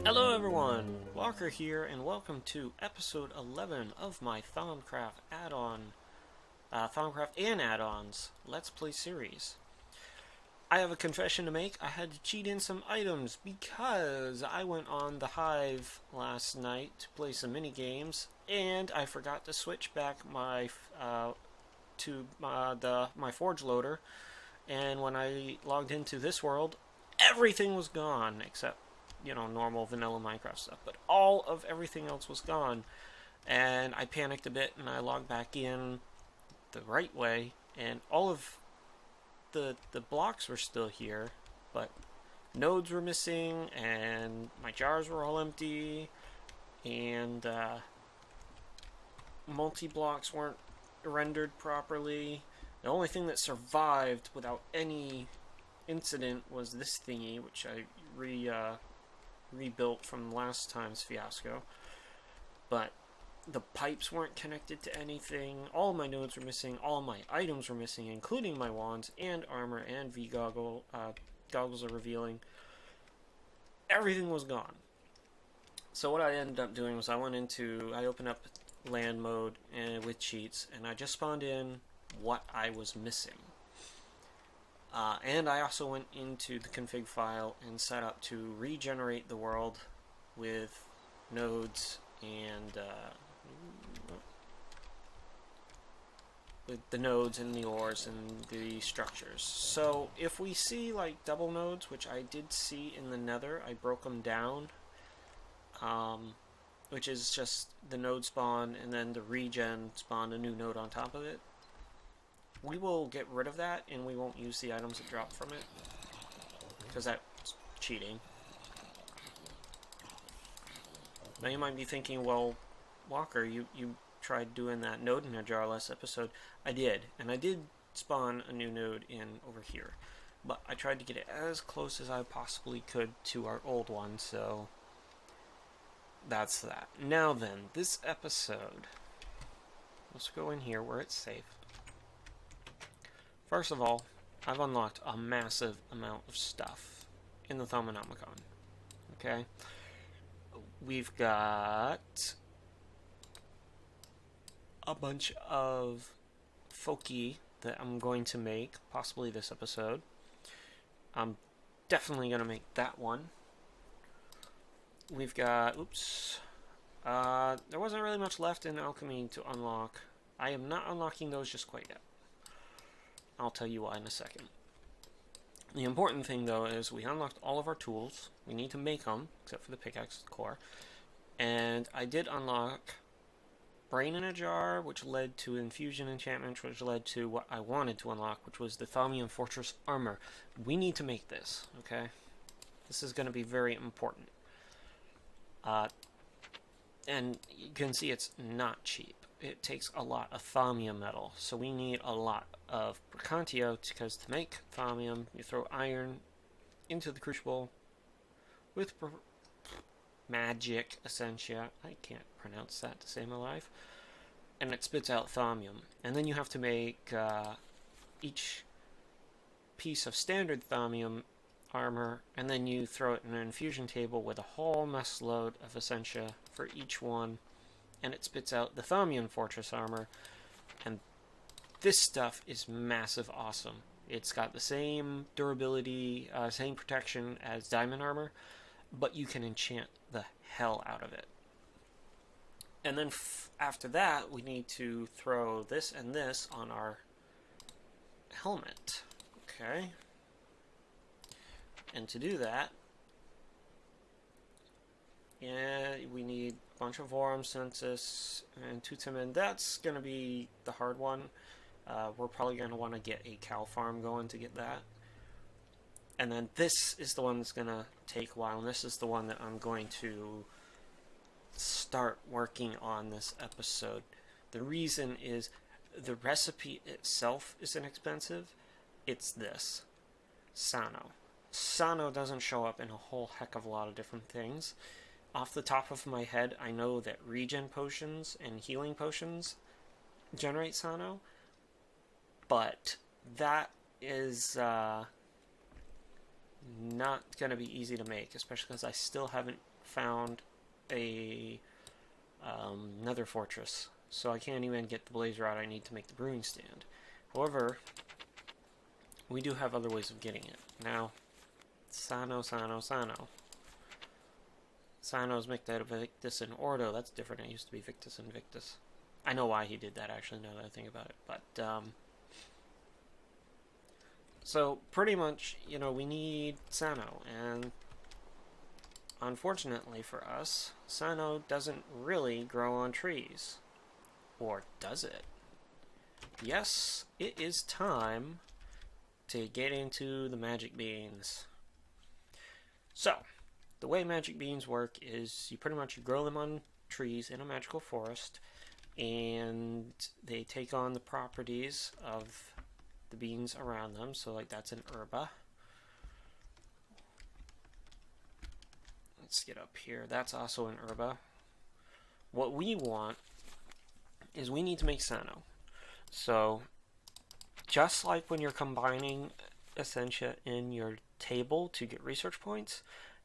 Hello everyone, Walker here, and welcome to episode 11 of my Thaumcraft add-on, Thaumcraft and add-ons Let's Play series. I have a confession to make. I had to cheat in some items because I went on the Hive last night to play some mini games, and I forgot to switch back my my Forge loader. And when I logged into this world, everything was gone except normal vanilla Minecraft stuff, but all of everything else was gone, and I panicked a bit and I logged back in the right way, and all of the blocks were still here, but nodes were missing and my jars were all empty, and multi-blocks weren't rendered properly. The only thing that survived without any incident was this thingy, which I rebuilt from last time's fiasco, but the pipes weren't connected to anything. All my nodes were missing, all my items were missing, including my wands and armor and goggles are revealing. Everything was gone. So what I ended up doing was I opened up land mode with cheats, and I just spawned in what I was missing. And I also went into the config file and set up to regenerate the world with nodes and with the nodes and the ores and the structures. So if we see like double nodes, which I did see in the nether, I broke them down, which is just the node spawn and then the regen spawned a new node on top of it. We will get rid of that, and we won't use the items that drop from it, because that's cheating. Now you might be thinking, well, Walker, you tried doing that node in a jar last episode. I did, and I did spawn a new node in over here, but I tried to get it as close as I possibly could to our old one, so that's that. Now then, this episode, let's go in here where it's safe. First of all, I've unlocked a massive amount of stuff in the Thauminomicon. Okay? We've got a bunch of Foci that I'm going to make, possibly this episode. I'm definitely going to make that one. We've got, there wasn't really much left in alchemy to unlock. I am not unlocking those just quite yet. I'll tell you why in a second. The important thing, though, is we unlocked all of our tools. We need to make them, except for the pickaxe core. And I did unlock Brain in a Jar, which led to Infusion Enchantment, which led to what I wanted to unlock, which was the Thaumic Fortress Armor. We need to make this, okay? This is going to be very important. And you can see it's not cheap. It takes a lot of thaumium metal, so we need a lot of Bracantio, because to make thaumium, you throw iron into the crucible with magic essentia. I can't pronounce that to save my life. And it spits out thaumium. And then you have to make each piece of standard thaumium armor, and then you throw it in an infusion table with a whole mess load of essentia for each one, and it spits out the Thaumic Fortress armor. And this stuff is massive awesome. It's got the same durability, same protection as diamond armor, but you can enchant the hell out of it. And then after that, we need to throw this and this on our helmet. Okay. And to do that, we need a bunch of Vorum, Census, and Tutamen. That's going to be the hard one. We're probably going to want to get a cow farm going to get that. And then this is the one that's going to take a while, and this is the one that I'm going to start working on this episode. The reason is the recipe itself is inexpensive. It's this. Sano. Sano doesn't show up in a whole heck of a lot of different things. Off the top of my head, I know that regen potions and healing potions generate Sano, but that is not going to be easy to make, especially because I still haven't found a nether fortress, so I can't even get the blaze rod I need to make the brewing stand. However, we do have other ways of getting it. Now, Sano. Sano's make that Victus and Ordo. That's different. It used to be Victus and Victus. I know why he did that, actually, now that I think about it. But, so, pretty much, you know, we need Sano. And, unfortunately for us, Sano doesn't really grow on trees. Or does it? Yes, it is time to get into the magic beans. So, the way magic beans work is you pretty much grow them on trees in a magical forest, and they take on the properties of the beans around them. So like that's an herba. Let's get up here. That's also an herba. What we want is we need to make Sano. So just like when you're combining essentia in your table to get research points,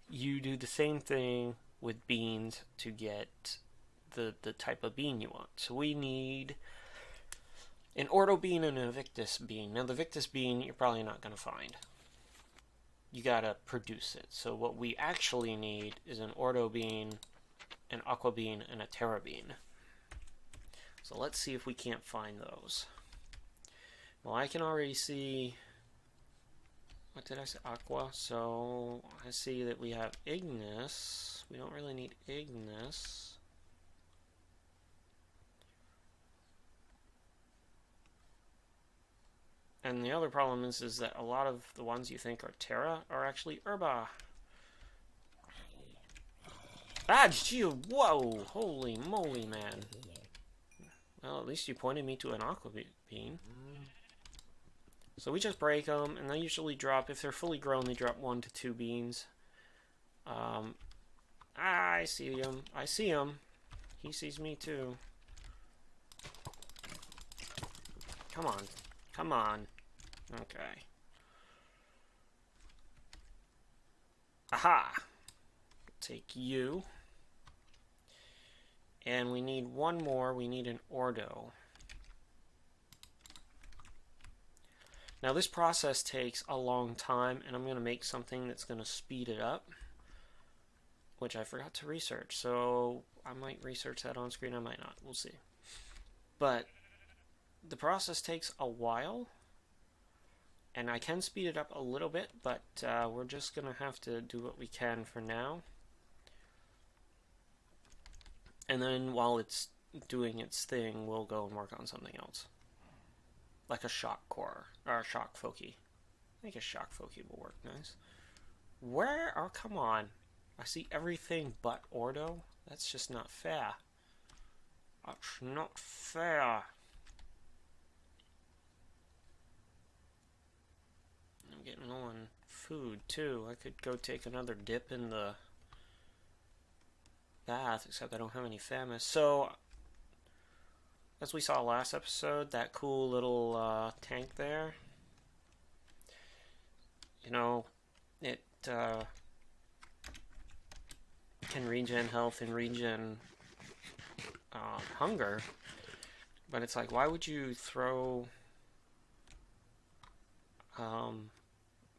you do the same thing with beans to get the type of bean you want. So we need an Ordo bean and a Victus bean. Now the Victus bean you're probably not going to find. You gotta produce it. So what we actually need is an Ordo bean, an Aqua bean, and a Terra bean. So let's see if we can't find those. Well, I can already see... What did I say? Aqua. So I see that we have Ignis. We don't really need Ignis. And the other problem is that a lot of the ones you think are Terra are actually herba. Ah, gee, whoa! Holy moly, man. Well, at least you pointed me to an Aqua bean. So we just break them, and they usually drop, if they're fully grown, they drop 1 to 2 beans. I see him. I see him. He sees me too. Come on. Come on. Okay. Aha! Take you. And we need one more. We need an Ordo. Now this process takes a long time, and I'm going to make something that's going to speed it up, which I forgot to research. So I might research that on screen, I might not. We'll see. But the process takes a while, and I can speed it up a little bit, but we're just going to have to do what we can for now. And then while it's doing its thing, we'll go and work on something else. Like a shock core, or a shock Foci. I think a shock Foci will work nice. Where? Oh, come on. I see everything but Ordo. That's just not fair. That's not fair. I'm getting low on food, too. I could go take another dip in the bath, except I don't have any famine. So, as we saw last episode, that cool little tank there, you know, it can regen health and regen hunger, but it's like, why would you throw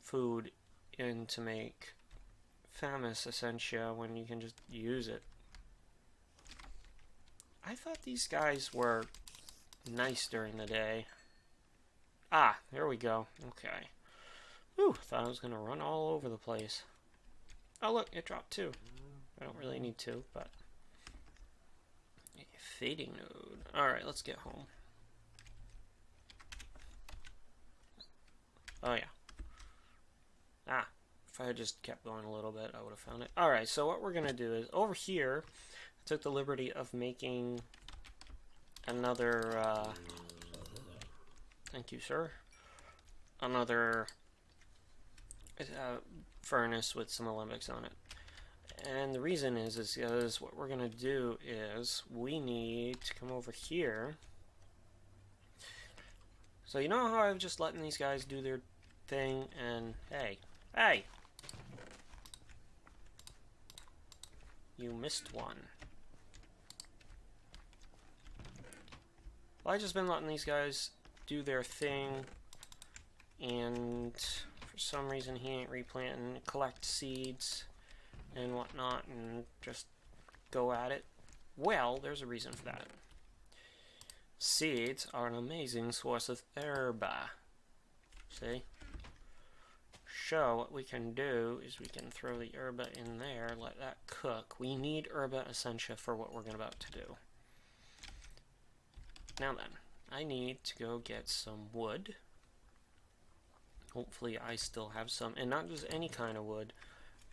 food in to make Famous Essentia when you can just use it? I thought these guys were nice during the day. Ah, there we go. Okay. Whew, thought I was going to run all over the place. Oh, look, it dropped 2. I don't really need 2, but... A fading node. Alright, let's get home. Oh, yeah. Ah, if I had just kept going a little bit, I would have found it. Alright, so what we're going to do is, over here, I took the liberty of making another, thank you, sir, another furnace with some alembics on it. And the reason is because what we're going to do is we need to come over here. So you know how I've just letting these guys do their thing, and hey, You missed one. Well, I've just been letting these guys do their thing, and for some reason he ain't replanting, collect seeds and whatnot, and just go at it. Well, there's a reason for that. Seeds are an amazing source of herba. See? So what we can do is we can throw the herba in there, let that cook. We need herba essentia for what we're about to do. Now then, I need to go get some wood. Hopefully I still have some, and not just any kind of wood.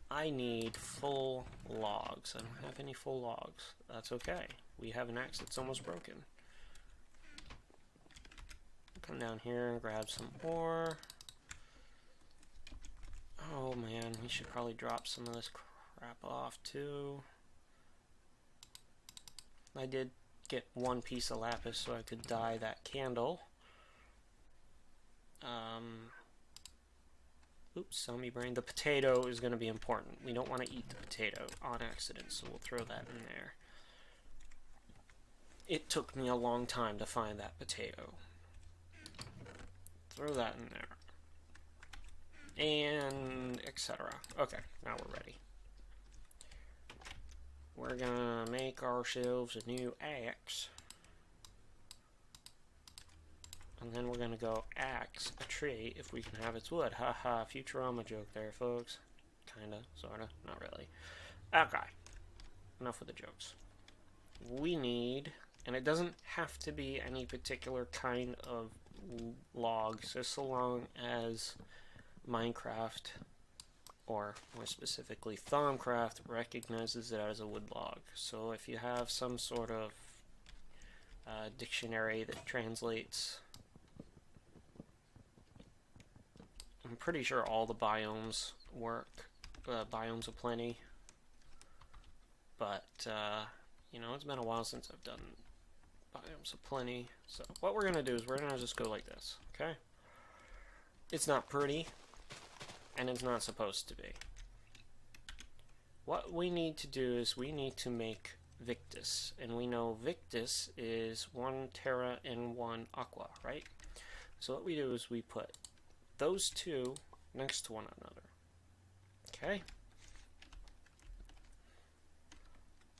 I need full logs. I don't have any full logs. That's okay. We have an axe that's almost broken. Come down here and grab some ore. Oh man, we should probably drop some of this crap off too. I did get one piece of lapis so I could dye that candle. Oops, zombie brain. The potato is going to be important. We don't want to eat the potato on accident, so we'll throw that in there. It took me a long time to find that potato. Throw that in there. And etc. Okay, now we're ready. We're gonna make ourselves a new axe. And then we're gonna go axe a tree if we can have its wood. Haha, Futurama joke there, folks. Kinda, sorta, not really. Okay, enough with the jokes. We need, and it doesn't have to be any particular kind of logs, just so long as Minecraft, or more specifically Thaumcraft, recognizes it as a wood log. So if you have some sort of dictionary that translates, I'm pretty sure all the biomes work, biomes of plenty, but you know, it's been a while since I've done biomes of plenty. So what we're gonna do is we're gonna just go like this, okay? It's not pretty, and it's not supposed to be. What we need to do is we need to make Victus, and we know Victus is 1 Terra and 1 Aqua, right? So what we do is we put those two next to one another, okay?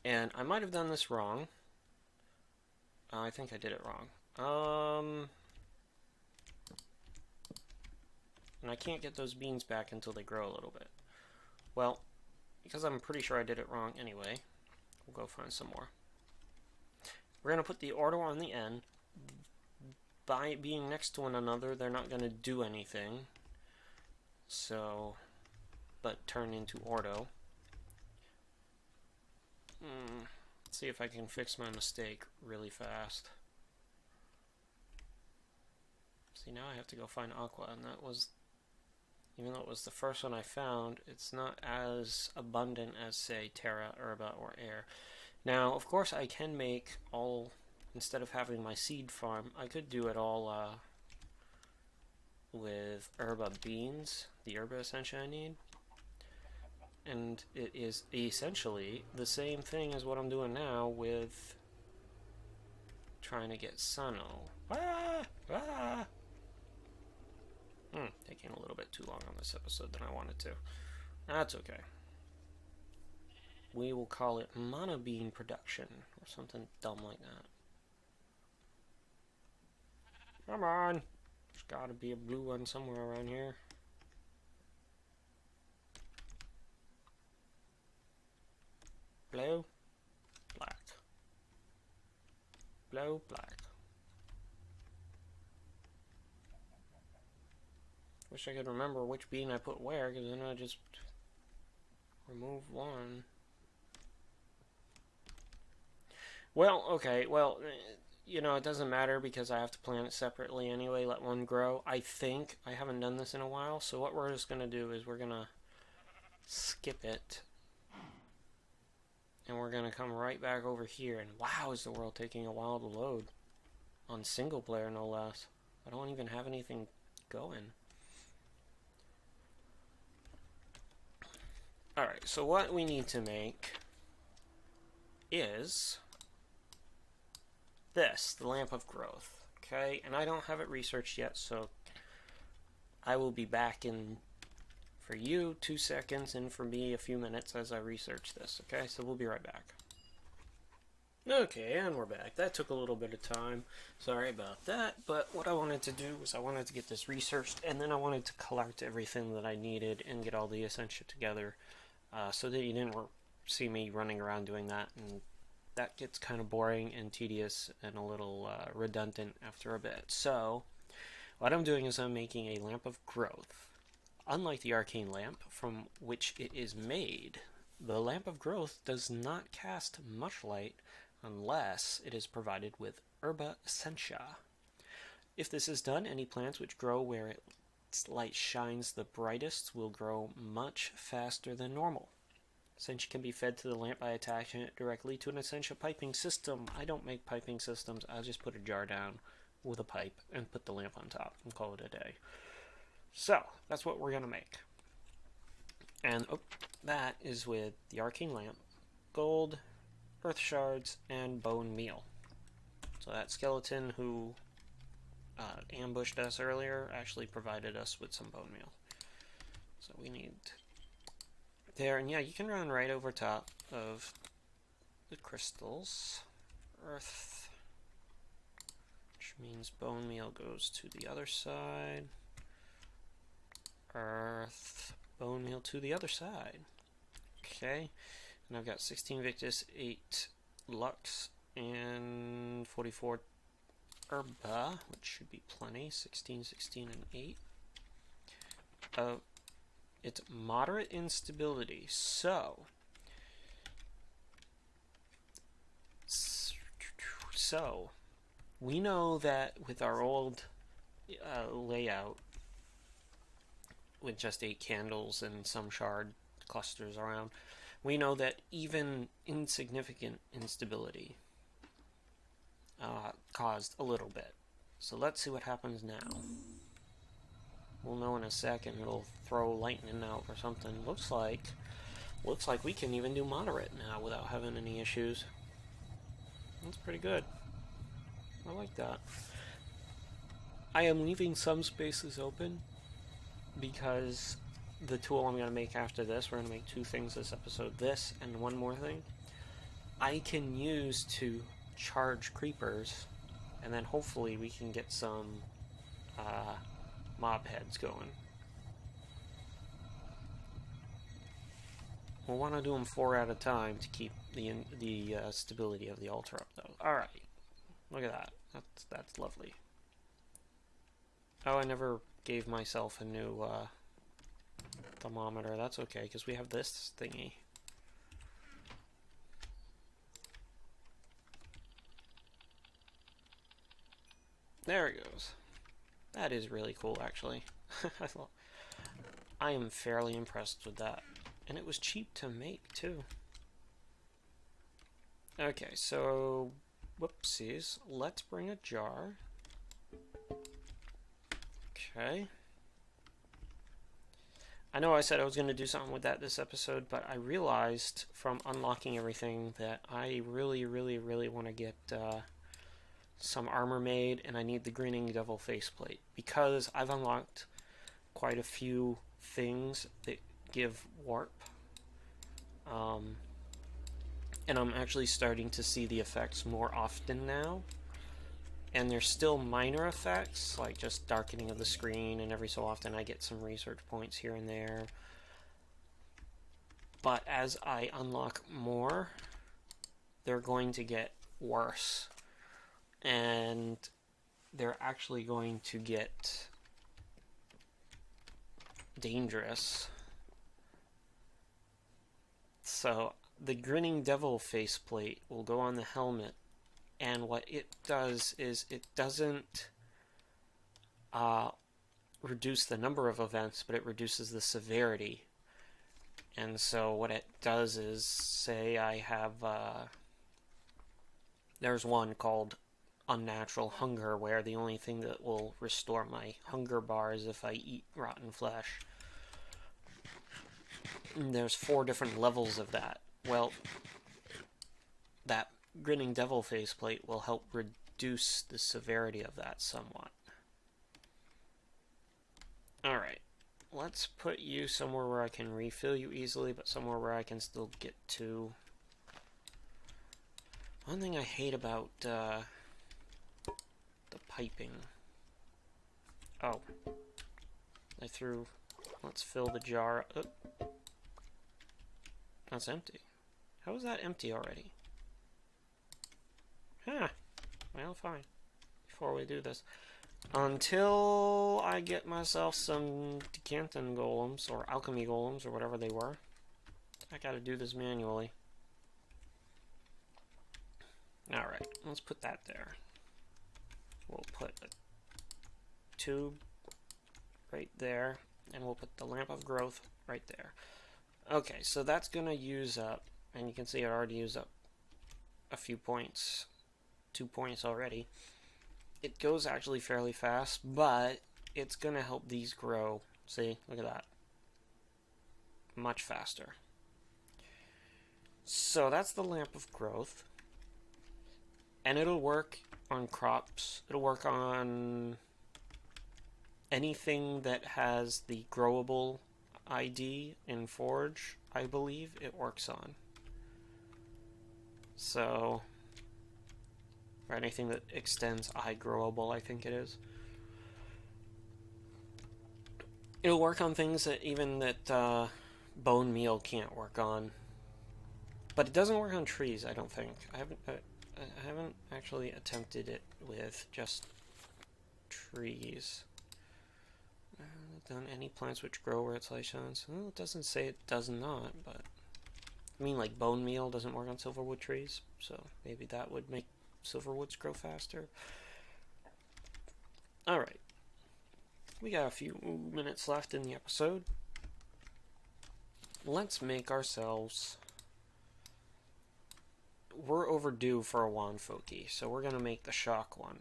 And I might have done this wrong. I think I did it wrong. And I can't get those beans back until they grow a little bit. Well, because I'm pretty sure I did it wrong anyway, we'll go find some more. We're going to put the ordo on the end. By being next to one another, they're not going to do anything. So, but turn into ordo. Let's see if I can fix my mistake really fast. See, now I have to go find aqua, and that was, even though it was the first one I found, it's not as abundant as, say, terra, herba, or air. Now, of course, I can make all, instead of having my seed farm, I could do it all with herba beans, the herba essentia I need. And it is essentially the same thing as what I'm doing now with trying to get Sano. Taking a little bit too long on this episode than I wanted to. That's okay. We will call it mana bean production or something dumb like that. Come on! There's gotta be a blue one somewhere around here. Blue, black. Blue, black. Wish I could remember which bean I put where, because then I just remove one. Well, okay, well, you know, it doesn't matter because I have to plant it separately anyway, let one grow. I think I haven't done this in a while, so what we're just going to do is we're going to skip it. And we're going to come right back over here. And wow, is the world taking a while to load. On single player, no less. I don't even have anything going. Alright, so what we need to make is this, the Lamp of Growth. Okay, and I don't have it researched yet, so I will be back in for you 2 seconds and for me a few minutes as I research this. Okay, so we'll be right back. Okay, and we're back. That took a little bit of time. Sorry about that, but what I wanted to do was I wanted to get this researched, and then I wanted to collect everything that I needed and get all the essentia together, so that you didn't see me running around doing that, and that gets kind of boring and tedious and a little redundant after a bit. So what I'm doing is I'm making a Lamp of Growth. Unlike the arcane lamp from which it is made, the Lamp of Growth does not cast much light unless it is provided with herba essentia. If this is done, any plants which grow where its light shines the brightest will grow much faster than normal. Essentia can be fed to the lamp by attaching it directly to an essentia piping system. I don't make piping systems. I'll just put a jar down with a pipe and put the lamp on top and call it a day. So, that's what we're going to make. And that is with the arcane lamp, gold, earth shards, and bone meal. So that skeleton who ambushed us earlier actually provided us with some bone meal. So we need there, and yeah, you can run right over top of the crystals. Earth, which means bone meal goes to the other side. Earth, bone meal to the other side. Okay, and I've got 16 Victus, 8 Lux, and 44 Herba, which should be plenty. 16, 16, and 8. It's moderate instability, so we know that with our old layout, with just 8 candles and some shard clusters around, we know that even insignificant instability caused a little bit. So let's see what happens now. We'll know in a second. It'll throw lightning out or something. Looks like we can even do moderate now without having any issues. That's pretty good. I like that. I am leaving some spaces open because the tool I'm going to make after this, we're going to make 2 things this episode, this and one more thing, I can use to charge creepers, and then hopefully we can get some mob heads going. We'll want to do them 4 at a time to keep the stability of the altar up, though. Alright, look at that. That's lovely. Oh, I never gave myself a new thermometer. That's okay, because we have this thingy. There it goes. That is really cool, actually. I am fairly impressed with that. And it was cheap to make, too. Okay, so whoopsies. Let's bring a jar. Okay. I know I said I was going to do something with that this episode, but I realized from unlocking everything that I really, really, really want to get some armor made, and I need the Grinning Devil faceplate, because I've unlocked quite a few things that give warp. And I'm actually starting to see the effects more often now. And there's still minor effects, like just darkening of the screen, and every so often I get some research points here and there. But as I unlock more, they're going to get worse. And they're actually going to get dangerous. So the Grinning Devil faceplate will go on the helmet, and what it does is it doesn't reduce the number of events, but it reduces the severity. And so what it does is, say I have there's one called Unnatural Hunger, where the only thing that will restore my hunger bar is if I eat rotten flesh. And there's 4 different levels of that. Well, that grinning devil faceplate will help reduce the severity of that somewhat. Alright, let's put you somewhere where I can refill you easily, but somewhere where I can still get to. One thing I hate about the piping. Oh, I threw. Let's fill the jar. Oh, that's empty. How is that empty already? Huh. Well, fine. Before we do this. Until I get myself some decanting golems, or alchemy golems, or whatever they were. I gotta do this manually. Alright, let's put that there. We'll put a tube right there, and we'll put the lamp of growth right there. Okay, so that's gonna use up, and you can see I already used up a few points, 2 points already. It goes actually fairly fast, but it's gonna help these grow. See, look at that. Much faster. So that's the lamp of growth. And it'll work on crops. It'll work on anything that has the growable ID in Forge, I believe it works on. So, or anything that extends iGrowable, I think it is. It'll work on things that even that bone meal can't work on. But it doesn't work on trees, I don't think. I haven't actually attempted it with just trees. Done any plants which grow where its light shines? Well, it doesn't say it does not, but I mean, like bone meal doesn't work on silverwood trees, so maybe that would make silverwoods grow faster. Alright. We got a few minutes left in the episode. Let's make ourselves... We're overdue for a wand Foci, so we're going to make the shock one.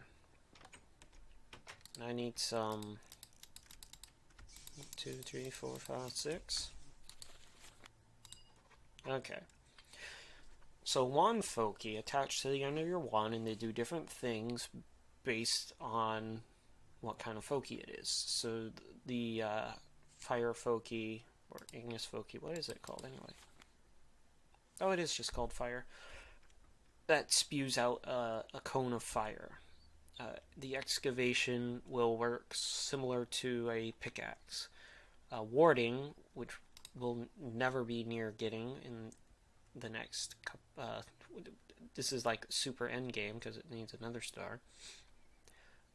I need some... 1, 2, 3, 4, 5, 6. Okay. So wand Foci attach to the end of your wand, and they do different things based on what kind of Foci it is. So the fire Foci, or ignis Foci, what is it called anyway? Oh, it is just called fire. That spews out a cone of fire. The excavation will work similar to a pickaxe. Warding, which will never be near getting in the next... this is like super end game because it needs another star.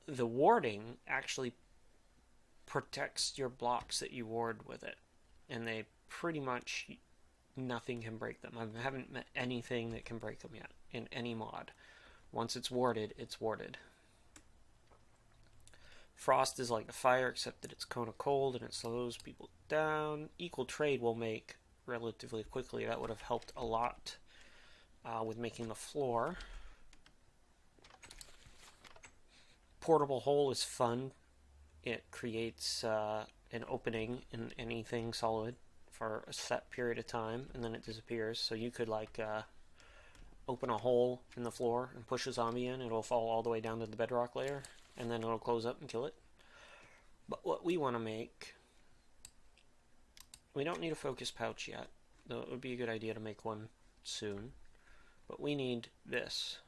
The warding actually protects your blocks that you ward with it. And they pretty much... nothing can break them. I haven't met anything that can break them yet in any mod. Once it's warded, it's warded. Frost is like the fire, except that it's cone of cold and it slows people down. Equal trade will make relatively quickly. That would have helped a lot with making the floor. Portable hole is fun. It creates an opening in anything solid for a set period of time, and then it disappears. So you could like open a hole in the floor and push a zombie in. It'll fall all the way down to the bedrock layer, and then it'll close up and kill it. But what we want to make, we don't need a focus pouch yet, though it would be a good idea to make one soon. But we need this.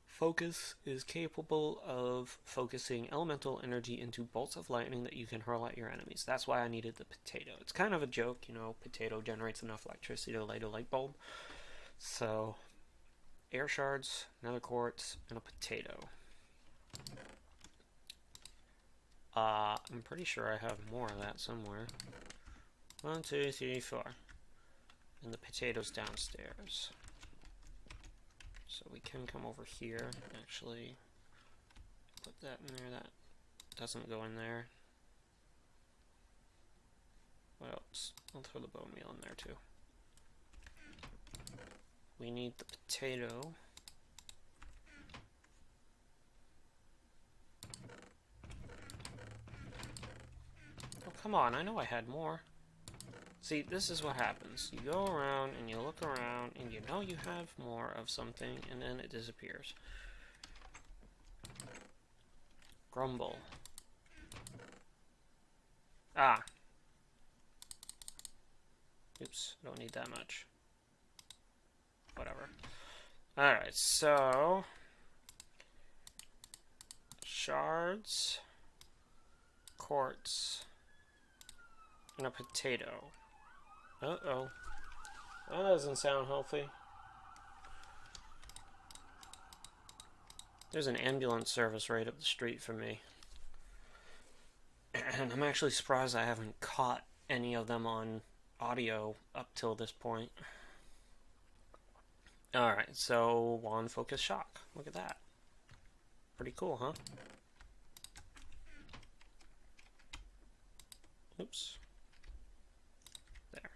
Focus is capable of focusing elemental energy into bolts of lightning that you can hurl at your enemies. That's why I needed the potato. It's kind of a joke, you know, potato generates enough electricity to light a light bulb. So, air shards, nether quartz, and a potato. I'm pretty sure I have more of that somewhere. 1, 2, 3, 4. And the potato's downstairs. So we can come over here, actually put that in there. That doesn't go in there. What else? I'll throw the bone meal in there too. We need the potato. Oh, come on, I know I had more. See, this is what happens. You go around and you look around and you know you have more of something and then it disappears. Grumble. Ah. Oops, don't need that much. Whatever. Alright, so... shards, quartz, and a potato. Uh-oh. That doesn't sound healthy. There's an ambulance service right up the street from me. And I'm actually surprised I haven't caught any of them on audio up till this point. Alright, so wand focus shock. Look at that. Pretty cool, huh? Oops. There.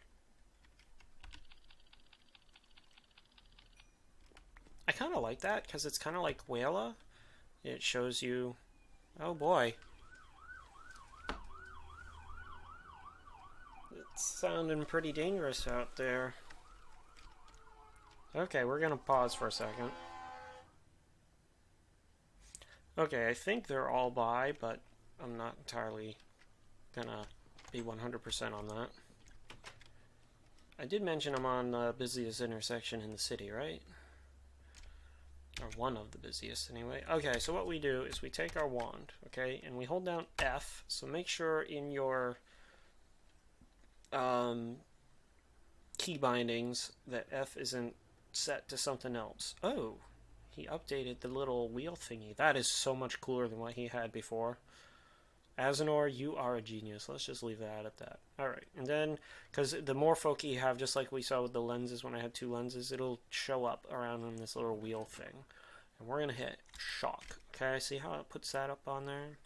I kind of like that because it's kind of like Whala. It shows you... oh boy. It's sounding pretty dangerous out there. Okay, we're gonna pause for a second. Okay, I think they're all by, but I'm not entirely gonna be 100% on that. I did mention I'm on the busiest intersection in the city, right? Or one of the busiest, anyway. Okay, so what we do is we take our wand, okay, and we hold down F, so make sure in your key bindings that F isn't set to something else. Oh, he updated the little wheel thingy. That is so much cooler than what he had before. Azenor, you are a genius. Let's just leave that at that. Alright, and then, because the more Foci you have, just like we saw with the lenses when I had 2 lenses, it'll show up around in this little wheel thing. And we're going to hit shock. Okay, see how it puts that up on there?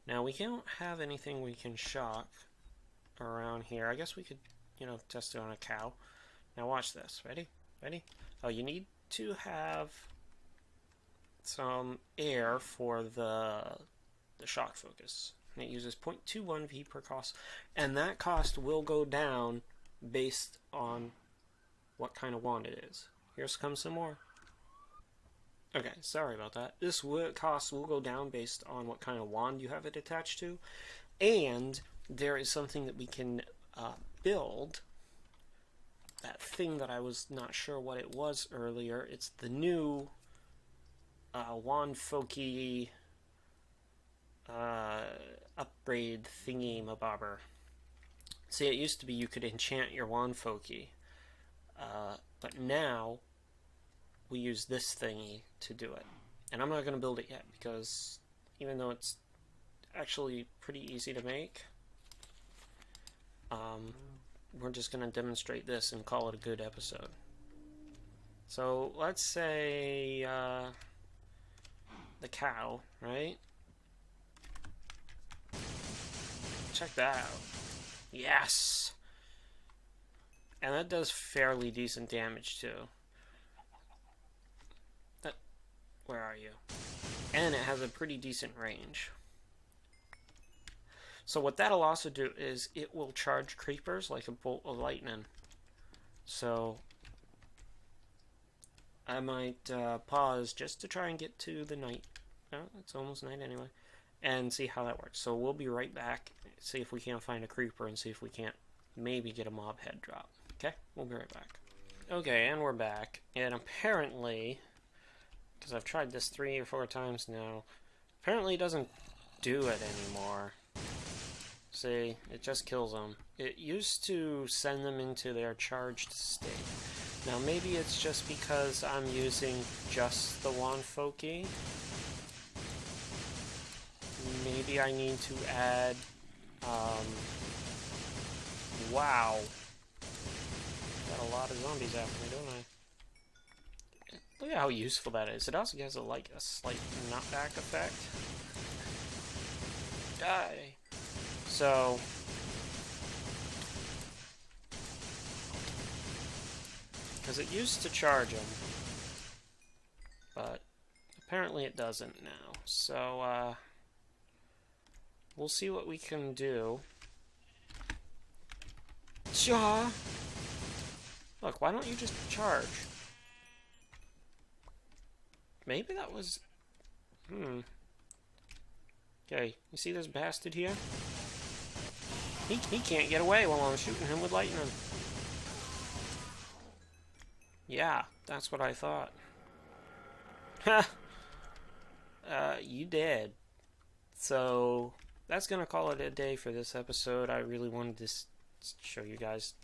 Now, we don't have anything we can shock around here. I guess we could, you know, test it on a cow. Now watch this. Ready? Ready? Oh, you need to have some air for the shock focus. And it uses 0.21 V per cost. And that cost will go down based on what kind of wand it is. Here's comes some more. Okay, sorry about that. This cost will go down based on what kind of wand you have it attached to. And there is something that we can build. That thing that I was not sure what it was earlier. It's the new wand Foci upgrade thingy mabobber. See, it used to be you could enchant your wand Foci, but now we use this thingy to do it. And I'm not going to build it yet because even though it's actually pretty easy to make, we're just going to demonstrate this and call it a good episode. So let's say the cow, right? Check that out. Yes! And that does fairly decent damage too. Where are you? And it has a pretty decent range. So what that'll also do is it will charge creepers like a bolt of lightning. So I might pause just to try and get to the night. Oh, it's almost night anyway. And see how that works. So we'll be right back. See if we can't find a creeper and see if we can't maybe get a mob head drop. Okay? We'll be right back. Okay, and we're back. And apparently, because I've tried this 3 or 4 times now, apparently it doesn't do it anymore. See, it just kills them. It used to send them into their charged state. Now maybe it's just because I'm using just the wand Foci. Maybe I need to add, wow. Got a lot of zombies after me, don't I? Look at how useful that is. It also has a slight knockback effect. Die. So, because it used to charge them, but apparently it doesn't now. So, we'll see what we can do. Cha! Look, why don't you just charge? Maybe that was... Okay, you see this bastard here? He can't get away while I'm shooting him with lightning. Yeah, that's what I thought. Ha! You did. So, that's gonna call it a day for this episode. I really wanted to show you guys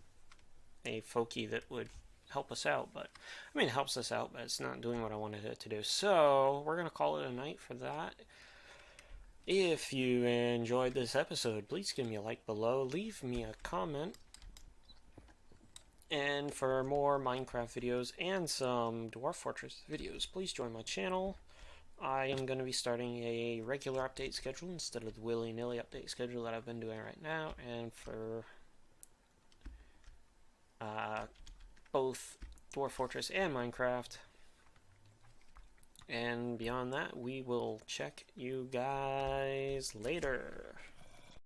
a Foci that would help us out, but I mean, it helps us out, but it's not doing what I wanted it to do. So, we're gonna call it a night for that. If you enjoyed this episode, please give me a like below, leave me a comment, and for more Minecraft videos and some Dwarf Fortress videos, please join my channel. I am going to be starting a regular update schedule instead of the willy-nilly update schedule that I've been doing right now, and for both Dwarf Fortress and Minecraft. And beyond that, we will check you guys later.